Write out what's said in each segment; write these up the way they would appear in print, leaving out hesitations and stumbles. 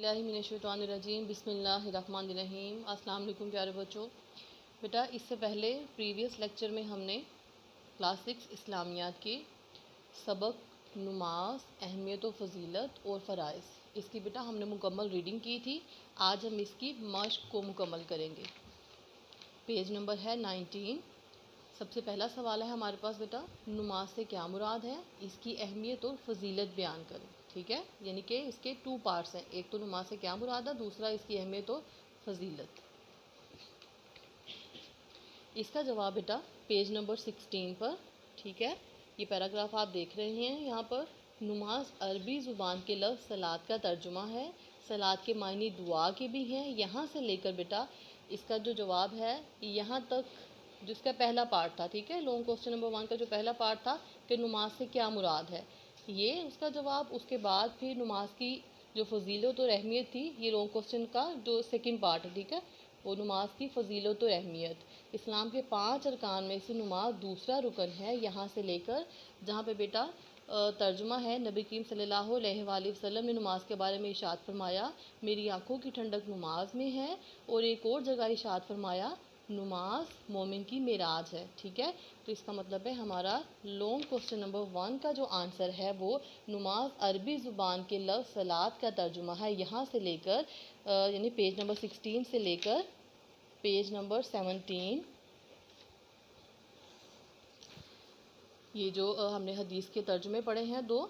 औज़ुबिल्लाहिमिनश्शैतानिर्रजीम बिस्मिल्लाहिर्रहमानिर्रहीम। अस्सलाम वालेकुम प्यारे बच्चों। बेटा इससे पहले प्रीवियस लेक्चर में हमने क्लास 6 इस्लामियात के सबक नमाज, अहमियत व फ़जीलत और फ़राइज़ इसकी बेटा हमने मुकम्मल रीडिंग की थी। आज हम इसकी मश्क को मुकम्मल करेंगे। पेज नंबर है 19। सबसे पहला सवाल है हमारे पास बेटा, नमाज से क्या मुराद है, इसकी अहमियत और फ़जीलत बयान करें। ठीक है, यानी कि इसके 2 पार्ट्स हैं, एक तो नमाज से क्या मुराद है, दूसरा इसकी अहमियत और फ़जीलत। इसका जवाब बेटा पेज नंबर 16 पर। ठीक है, ये पैराग्राफ आप देख रहे हैं यहाँ पर। नमाज अरबी ज़ुबान के लफ्ज़ सलात का तर्जुमा है। सलात के मायने दुआ के भी हैं। यहाँ से लेकर बेटा इसका जो जवाब है यहाँ तक जिसका पहला पार्ट था, ठीक है, लॉन्ग क्वेश्चन नंबर 1 का जो पहला पार्ट था कि नमाज से क्या मुराद है, ये उसका जवाब। उसके बाद फिर नमाज की जो फ़जीलत और अहमियत थी, ये लॉन्ग क्वेश्चन का जो सेकंड पार्ट है, ठीक है, वो नमाज की फ़जीलत और अहमियत। इस्लाम के 5 अरकान में से नमाज दूसरा रुकन है। यहाँ से लेकर जहाँ पे बेटा तर्जुमा है, नबी करीम सल्लल्लाहु अलैहि वसल्लम ने नमाज के बारे में इरशाद फरमाया, मेरी आँखों की ठंडक नमाज में है। और एक और जगह इरशाद फरमाया, नमाज मोमिन की मेराज है। ठीक है, तो इसका मतलब है हमारा लॉन्ग क्वेश्चन नंबर 1 का जो आंसर है वो नमाज अरबी ज़ुबान के लफ्ज़ सलात का तर्जुमा है। यहाँ से लेकर यानी पेज नंबर 16 से लेकर पेज नंबर 17, ये जो हमने हदीस के तर्जुमे पढ़े हैं 2,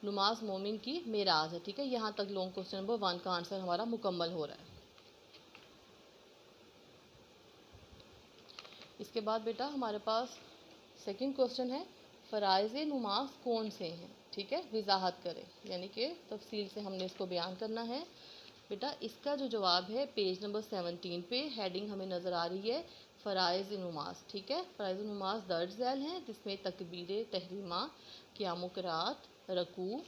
नमाज मोमिन की मेराज है। ठीक है, यहाँ तक लॉन्ग क्वेश्चन नंबर 1 का आंसर हमारा मुकम्मल हो रहा है। इसके बाद बेटा हमारे पास सेकंड क्वेश्चन है, फ़राइज़ नमाज कौन से हैं। ठीक है, वजाहत करें, यानी कि तफसील से हमने इसको बयान करना है। बेटा इसका जो जवाब है पेज नंबर 17 पे हेडिंग हमें नज़र आ रही है, फ़राइज़ नमाज। ठीक है, फ़राइज़ नमाज दर्ज झैल हैं जिसमें तकबीर तहरीमा, क़ियाम क़रात, रकू।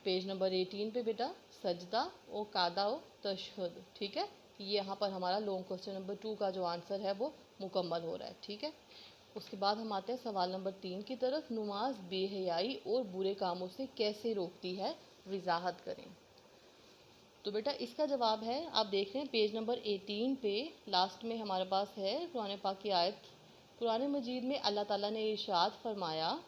पेज नंबर 18 पे बेटा सजदा और कादा व तशहद। ठीक है, ये यहाँ पर हमारा लॉन्ग क्वेश्चन नंबर 2 का जो आंसर है वो मुकम्मल हो रहा है। ठीक है, उसके बाद हम आते हैं सवाल नंबर 3 की तरफ, नमाज बेहयाई और बुरे कामों से कैसे रोकती है, वजाहत करें। तो बेटा इसका जवाब है, आप देख रहे हैं पेज नंबर 18 पे लास्ट में हमारे पास है कुरान पाक की आयत। कुरान मजीद में अल्लाह ताला ने इरशाद फरमाया,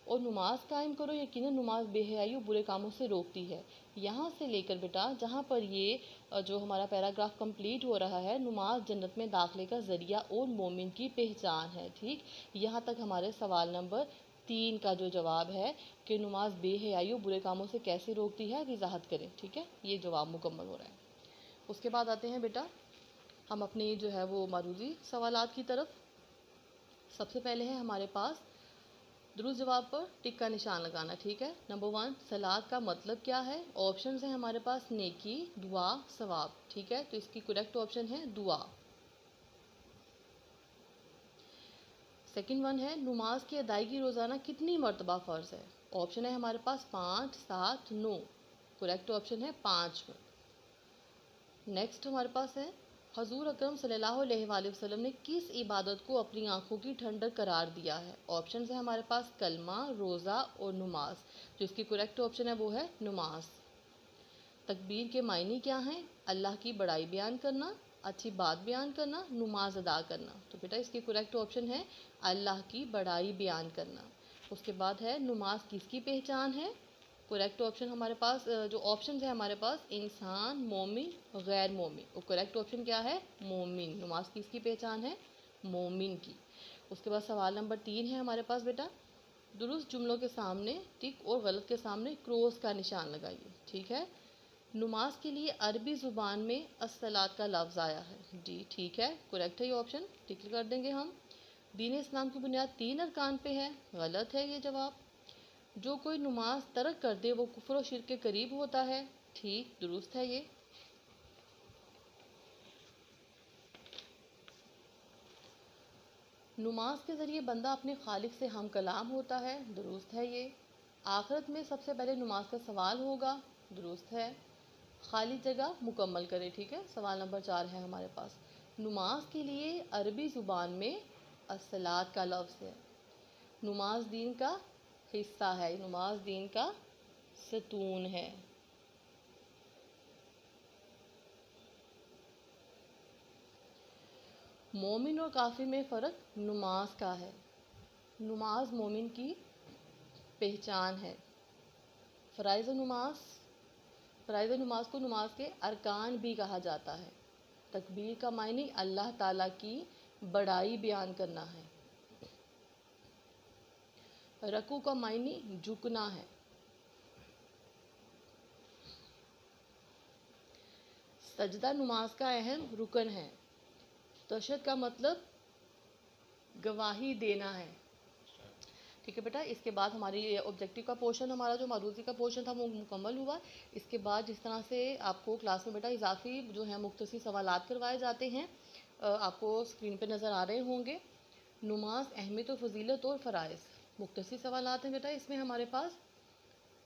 और नमाज कायम करो, यकीनन नमाज बेहयाई और बुरे कामों से रोकती है। यहाँ से लेकर बेटा जहाँ पर ये जो हमारा पैराग्राफ कंप्लीट हो रहा है, नमाज जन्नत में दाखिले का ज़रिया और मोमिन की पहचान है। ठीक, यहाँ तक हमारे सवाल नंबर 3 का जो जवाब है कि नमाज बेहयाई और बुरे कामों से कैसे रोकती है, वजाहत करें। ठीक है, ये जवाब मुकम्मल हो रहा है। उसके बाद आते हैं बेटा हम अपनी जो है वो मारूजी सवालात की तरफ। सबसे पहले है हमारे पास दुरुस्त जवाब पर टिक का निशान लगाना। ठीक है, नंबर 1 सलात का मतलब क्या है। ऑप्शन है हमारे पास नेकी, दुआ, सवाब। ठीक है, तो इसकी करेक्ट ऑप्शन है दुआ। सेकंड वन है नमाज की अदायगी रोज़ाना कितनी मरतबा फ़र्ज़ है। ऑप्शन है हमारे पास 5, 7, 9। करेक्ट ऑप्शन है 5। नेक्स्ट हमारे पास है हजूर अकरम सल्लल्लाहु अलैहि वसल्लम ने किस इबादत को अपनी आँखों की ठंडक करार दिया है। ऑप्शन है हमारे पास कलमा, रोज़ा और नमाज। जो इसकी करेक्ट ऑप्शन है वो है नमाज। तकबीर के मायने क्या हैं, अल्लाह की बड़ाई बयान करना, अच्छी बात बयान करना, नमाज अदा करना। तो बेटा इसकी करेक्ट ऑप्शन है अल्लाह की बड़ाई बयान करना। उसके बाद है नमाज किसकी पहचान है। करेक्ट ऑप्शन हमारे पास जो ऑप्शन है हमारे पास इंसान, मोमिन, गैर मोमिन। और करेक्ट ऑप्शन क्या है, मोमिन। नमाज किसकी पहचान है, मोमिन की। उसके बाद सवाल नंबर 3 है हमारे पास बेटा, दुरुस्त जुमलों के सामने टिक और गलत के सामने क्रॉस का निशान लगाइए। ठीक है, नमाज के लिए अरबी ज़ुबान में अस्सलात का लफ्ज़ आया है। जी ठीक है, करेक्ट है ये ऑप्शन, टिक कर देंगे हम। दीन इस्लाम की बुनियाद 3 अरकान पे है, गलत है ये जवाब। जो कोई नमाज तर्क कर दे वो कुफ्र और शिर्क के करीब होता है। ठीक, दुरुस्त है ये। नमाज के ज़रिए बंदा अपने खालिक से हम कलाम होता है। दुरुस्त है ये। आखिरत में सबसे पहले नमाज का सवाल होगा। दुरुस्त है। खाली जगह मुकम्मल करें। ठीक है, सवाल नंबर 4 है हमारे पास, नमाज के लिए अरबी ज़ुबान में अस्सलात का लफ्ज़ है। नमाज दीन का हिस्सा है, नमाज दीन का सतून है। मोमिन और काफिर में फ़र्क नमाज का है। नमाज मोमिन की पहचान है। फ़राइज़ नमाज, फ़राइज़ नमाज को नमाज के अरकान भी कहा जाता है। तकबीर का मायने अल्लाह ताला की बड़ाई बयान करना है। रकू का मायने झुकना है। सजदा नमाज का अहम रुकन है। तशहद का मतलब गवाही देना है। ठीक है बेटा, इसके बाद हमारी ऑब्जेक्टिव का पोर्शन, हमारा जो मारूजी का पोर्शन था वो मुकम्मल हुआ। इसके बाद जिस तरह से आपको क्लास में बेटा इजाफी जो है मुख्तसर सवालात करवाए जाते हैं, आपको स्क्रीन पे नज़र आ रहे होंगे। नमाज अहमियत और फजीलत और फ़राइज़ मुख्तसर सवालात हैं बेटा। इसमें हमारे पास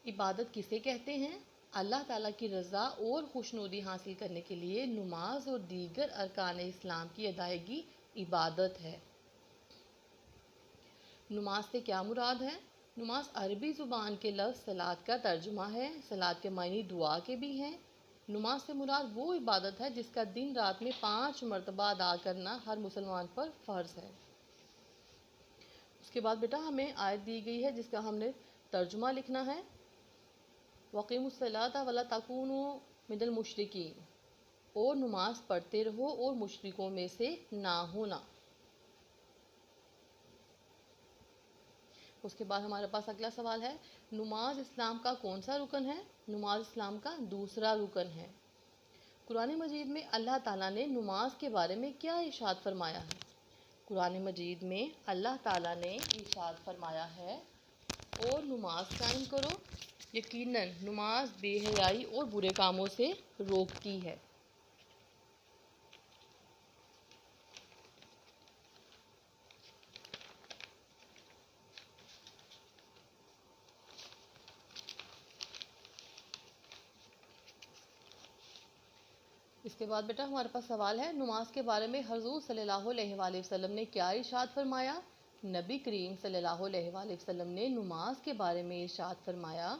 इबादत किसे कहते हैं, अल्लाह ताला की रज़ा और खुशनुदी हासिल करने के लिए नमाज और दीगर अरकान इस्लाम की अदायगी इबादत है। नमाज से क्या मुराद है? नमाज अरबी ज़ुबान के लफ्ज़ सलात का तर्जुमा है। सलात के मायने दुआ के भी हैं। नमाज से मुराद वो इबादत है जिसका दिन रात में 5 मरतबा अदा करना हर मुसलमान पर फ़र्ज़ है। उसके बाद बेटा हमें आयत दी गई है जिसका हमने तर्जुमा लिखना है। वक़ीमुस्सलाता वला तकूनू मिनल मुशरिकीन, और नमाज पढ़ते रहो और मुशरिकों में से ना होना। उसके बाद हमारे पास अगला सवाल है, नमाज इस्लाम का कौन सा रुकन है? नमाज इस्लाम का दूसरा रुकन है। कुरान मजीद में अल्लाह ताला ने नमाज के बारे में क्या इरशाद फरमाया है? कुरान मजीद में अल्लाह ताला ने इरशाद फरमाया है, और नमाज कायम करो, यकीनन नमाज बेहयाई और बुरे कामों से रोकती है। इसके बाद बेटा हमारे पास सवाल है, नमाज के बारे में हुज़ूर सल्लल्लाहु अलैहि वसल्लम ने क्या इरशाद फरमाया? नबी करीम सल्लल्लाहु अलैहि वसल्लम ने नमाज के बारे में इरशाद फरमाया,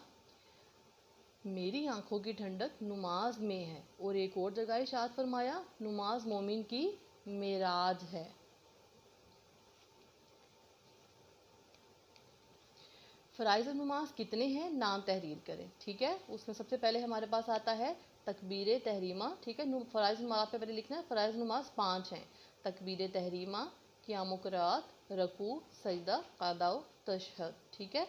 मेरी आंखों की ठंडक नमाज में है। और एक और जगह इरशाद फरमाया, नमाज मोमिन की मेराज है। फ़राइज़ नमाज कितने हैं? नाम तहरीर करें। ठीक है, उसमें सबसे पहले हमारे पास आता है तकबीर तहरीमा। ठीक है, फ़राइज़ नमाज पे पहले लिखना है, फ़राइज़ नमाज 5 हैं। तकबीर तहरीमा, क़ियाम क़रात, रकू, सजदा, क़ादा, तशहद। ठीक है,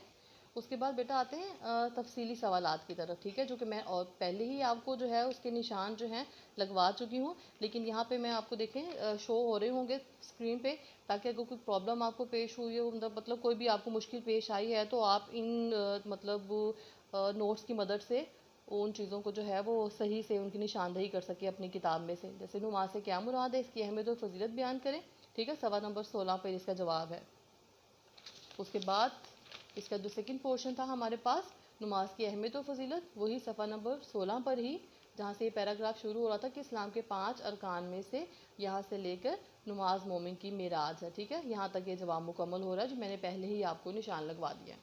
उसके बाद बेटा आते हैं तफसीली सवालात की तरफ। ठीक है, जो कि मैं और पहले ही आपको जो है उसके निशान जो हैं लगवा चुकी हूँ, लेकिन यहाँ पे मैं आपको देखें शो हो रहे होंगे स्क्रीन पे, ताकि अगर कोई प्रॉब्लम आपको पेश हुई हो, मतलब कोई भी आपको मुश्किल पेश आई है, तो आप इन मतलब नोट्स की मदद से उन चीज़ों को जो है वो सही से उनकी निशानदही कर सके अपनी किताब में से। जैसे नमाज से क्या मुराद है, इसकी अहमियत और फजीलत बयान करें। ठीक है, सवाल नंबर 16 पर इसका जवाब है। उसके बाद इसका जो सेकंड पोर्शन था हमारे पास, नमाज की अहमियत और फजीलत, वही सफ़ा नंबर 16 पर ही, जहाँ से ये पैराग्राफ शुरू हो रहा था कि इस्लाम के 5 अरकान में से यहाँ से लेकर नमाज मोमिन की मेराज है। ठीक है, यहाँ तक ये जवाब मुकम्मल हो रहा है जो मैंने पहले ही आपको निशान लगवा दिया।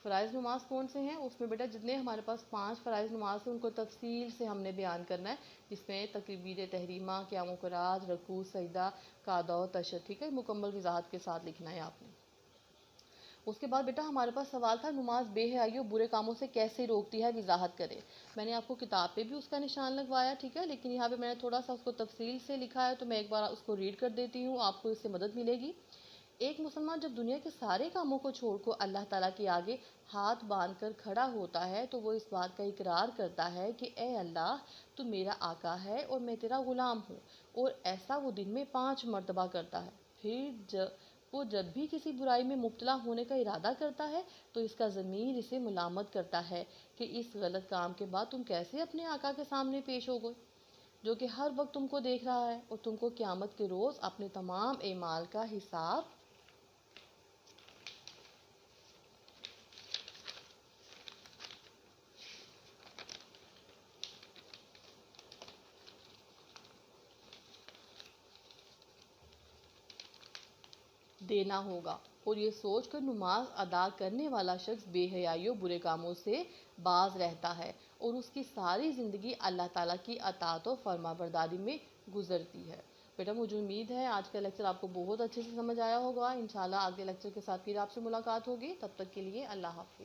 फ़राइज़ नमाज कौन से हैं? उसमें बेटा जितने हमारे पास 5 फ़राइज़ नमाज हैं उनको तफसील से हमने बयान करना है, जिसमें तकबीर तहरीमा, क़ियाम क़रात, रकू, सजदा, क़ादा, तशहद। ठीक है, मुकम्मल वजाहत के साथ लिखना है आपने। उसके बाद बेटा हमारे पास सवाल था, नमाज बेहयाई और बुरे कामों से कैसे रोकती है, वजाहत करें। मैंने आपको किताब पे भी उसका निशान लगवाया। ठीक है, लेकिन यहाँ पे मैंने थोड़ा सा उसको तफसील से लिखा है, तो मैं एक बार उसको रीड कर देती हूँ, आपको इससे मदद मिलेगी। एक मुसलमान जब दुनिया के सारे कामों को छोड़कर अल्लाह ताला के आगे हाथ बांध कर खड़ा होता है, तो वो इस बात का इकरार करता है कि ए अल्लाह, तू मेरा आका है और मैं तेरा ग़ुलाम हूँ। और ऐसा वो दिन में 5 मरतबा करता है। फिर वो जब भी किसी बुराई में मुब्तला होने का इरादा करता है, तो इसका ज़मीर इसे मुलामत करता है कि इस गलत काम के बाद तुम कैसे अपने आका के सामने पेश हो गए, जो कि हर वक्त तुमको देख रहा है और तुमको क़यामत के रोज़ अपने तमाम एमाल का हिसाब देना होगा। और ये सोच कर नमाज अदा करने वाला शख्स बेहयाइयों बुरे कामों से बाज रहता है और उसकी सारी ज़िंदगी अल्लाह ताला की अताअत और फरमाबरदारी में गुजरती है। बेटा मुझे उम्मीद है आज का लेक्चर आपको बहुत अच्छे से समझ आया होगा। इंशाल्लाह आगे लेक्चर के साथ फिर आपसे मुलाकात होगी। तब तक के लिए अल्लाह हाफिज़।